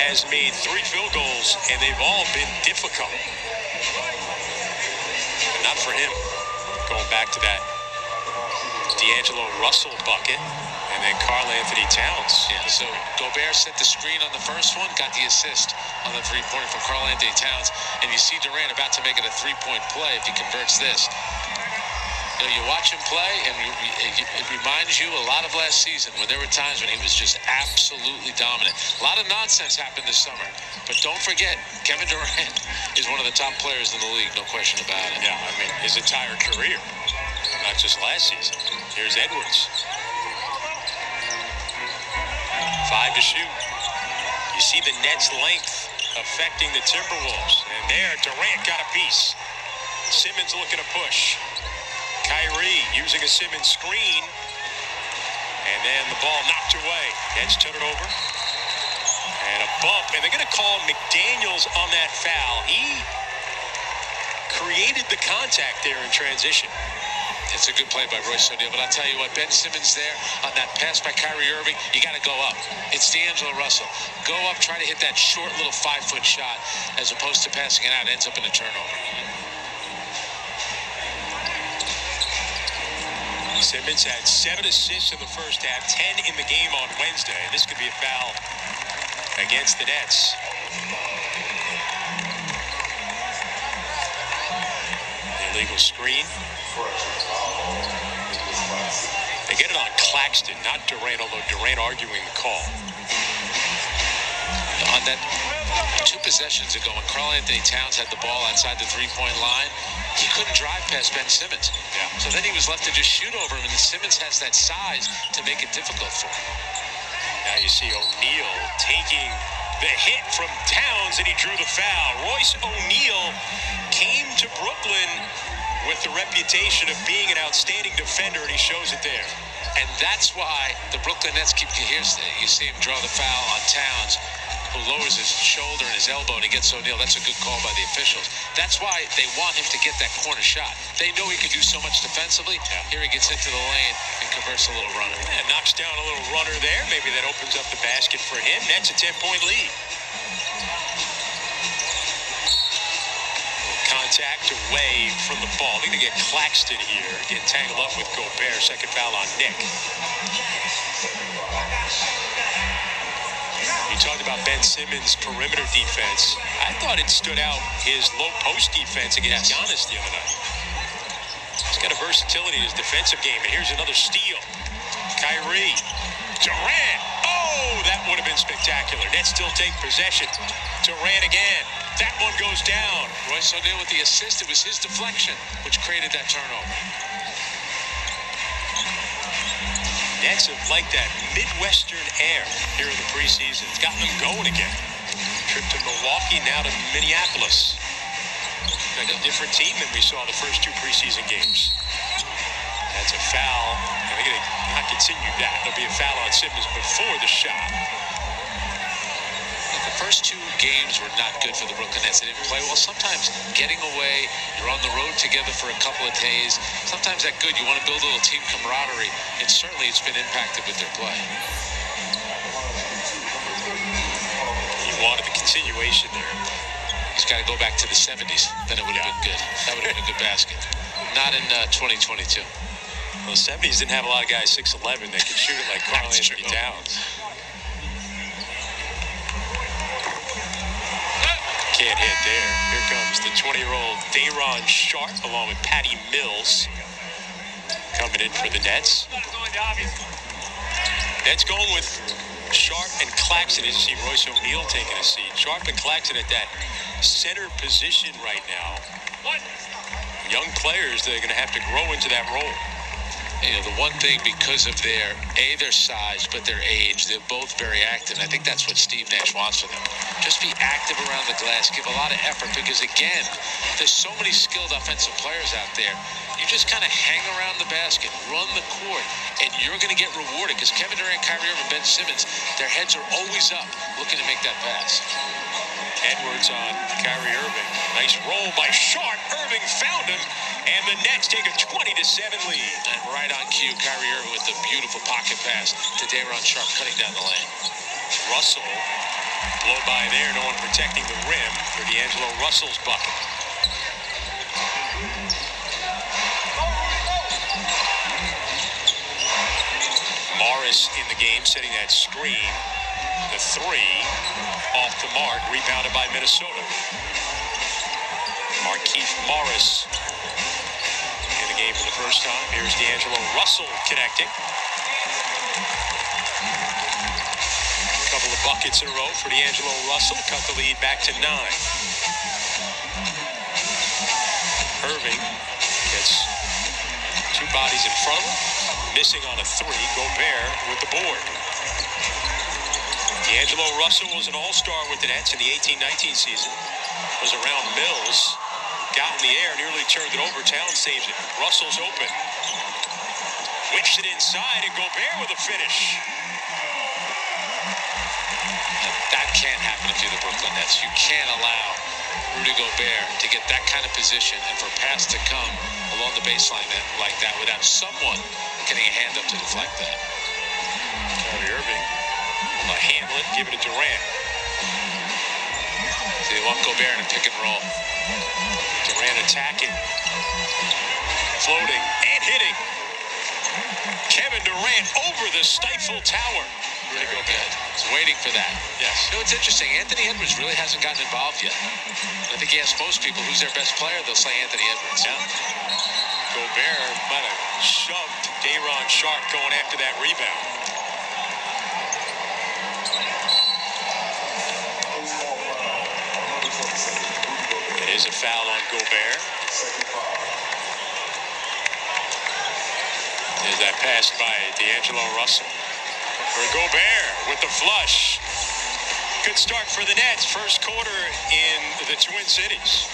has made 3 field goals, and they've all been difficult. But not for him. Going back to that D'Angelo Russell bucket, and then Karl Anthony Towns. Yeah, so Gobert set the screen on the first one, got the assist on the three-pointer from Karl Anthony Towns, and you see Durant about to make it a three-point play if he converts this. You know, you watch him play, and it reminds you a lot of last season when there were times when he was just absolutely dominant. A lot of nonsense happened this summer, but don't forget, Kevin Durant is one of the top players in the league, no question about it. Yeah, I mean, his entire career, not just last season. Here's Edwards. 5 to shoot. You see the Nets' length affecting the Timberwolves. And there, Durant got a piece. Simmons looking to push. Kyrie using a Simmons screen. And then the ball knocked away. Nets turn it over. And a bump. And they're going to call McDaniels on that foul. He created the contact there in transition. It's a good play by Royce O'Neal, but I'll tell you what, Ben Simmons there on that pass by Kyrie Irving, you got to go up. It's D'Angelo Russell. Go up, try to hit that short little 5-foot shot as opposed to passing it out. It ends up in a turnover. Simmons had 7 assists in the first half, 10 in the game on Wednesday. This could be a foul against the Nets. Illegal screen. They get it on Claxton, not Durant, although Durant arguing the call. On that 2 possessions ago, when Karl Anthony Towns had the ball outside the three-point line, he couldn't drive past Ben Simmons. Yeah. So then he was left to just shoot over him, and Simmons has that size to make it difficult for him. Now you see O'Neal taking the hit from Towns, and he drew the foul. Royce O'Neal came to Brooklyn with the reputation of being an outstanding defender, and he shows it there. And that's why the Brooklyn Nets keep, you see him draw the foul on Towns, who lowers his shoulder and his elbow, and he gets O'Neal. That's a good call by the officials. That's why they want him to get that corner shot. They know he can do so much defensively. Yeah. Here he gets into the lane and converts a little runner. And knocks down a little runner there. Maybe that opens up the basket for him. Nets a 10-point lead. Contact away from the ball. They're going to get Claxton here. Get tangled up with Gobert. Second foul on Nick. You talked about Ben Simmons' perimeter defense. I thought it stood out his low post defense against Giannis the other night. He's got a versatility in his defensive game. And here's another steal. Kyrie. Durant. Oh, that would have been spectacular. Nets still take possession. Durant again. That one goes down. Royce O'Neal with the assist. It was his deflection which created that turnover. Nets have liked that Midwestern air here in the preseason. It's gotten them going again. Trip to Milwaukee, now to Minneapolis. Like a different team than we saw the first 2 preseason games. That's a foul. And they're going to not continue that. There'll be a foul on Simmons before the shot. The first 2 games were not good for the Brooklyn Nets. They didn't play well. Sometimes getting away, you're on the road together for a couple of days. Sometimes that's good. You want to build a little team camaraderie, and certainly it's been impacted with their play. He wanted the continuation there. He's got to go back to the 70s. Then it would have been good. That would have been a good basket. Not in 2022. Well, the 70s didn't have a lot of guys 6'11" that could shoot it like Karl Anthony Towns. Can't hit there. Here comes the 20-year-old Day'Ron Sharpe along with Patty Mills coming in for the Nets. Nets going with Sharpe and Claxton. As you see Royce O'Neal taking a seat. Sharpe and Claxton at that center position right now. Young players that are going to have to grow into that role. You know, the one thing, because of their size, but their age, they're both very active. And I think that's what Steve Nash wants for them. Just be active around the glass, give a lot of effort, because again, there's so many skilled offensive players out there. You just kind of hang around the basket, run the court, and you're going to get rewarded, because Kevin Durant, Kyrie Irving, Ben Simmons, their heads are always up looking to make that pass. Edwards on Kyrie Irving. Nice roll by Sharpe. Irving found him, and the Nets take a 20-7 lead. And right on cue, Kyrie Irving with the beautiful pocket pass to Day'Ron Sharpe cutting down the lane. Russell Blow by there, no one protecting the rim for D'Angelo Russell's bucket. Morris in the game, setting that screen. The three off the mark, rebounded by Minnesota. Markieff Morris in the game for the first time. Here's D'Angelo Russell connecting. A couple of buckets in a row for D'Angelo Russell. Cut the lead back to 9. Irving gets two bodies in front of him. Missing on a three. Gobert with the board. D'Angelo Russell was an all-star with the Nets in the 18-19 season. Was around Mills. Got in the air, nearly turned it over. Towns saves it. Russell's open. Whips it inside, and Gobert with a finish. That can't happen if you're the Brooklyn Nets. You can't allow Rudy Gobert to get that kind of position and for a pass to come along the baseline like that without someone getting a hand up to deflect that. Kyrie Irving will handle it, give it to Durant. So they want Gobert in a pick and roll. Durant attacking, floating, and hitting. Kevin Durant over the Stifle Tower. Very good. He's waiting for that. Yes. You know, it's interesting. Anthony Edwards really hasn't gotten involved yet. I think he asks most people who's their best player, they'll say Anthony Edwards. Yeah. Gobert might have shoved Day'Ron Sharpe going after that rebound. It is a foul on Gobert. There's that pass by D'Angelo Russell. For Gobert with the flush. Good start for the Nets. First quarter in the Twin Cities.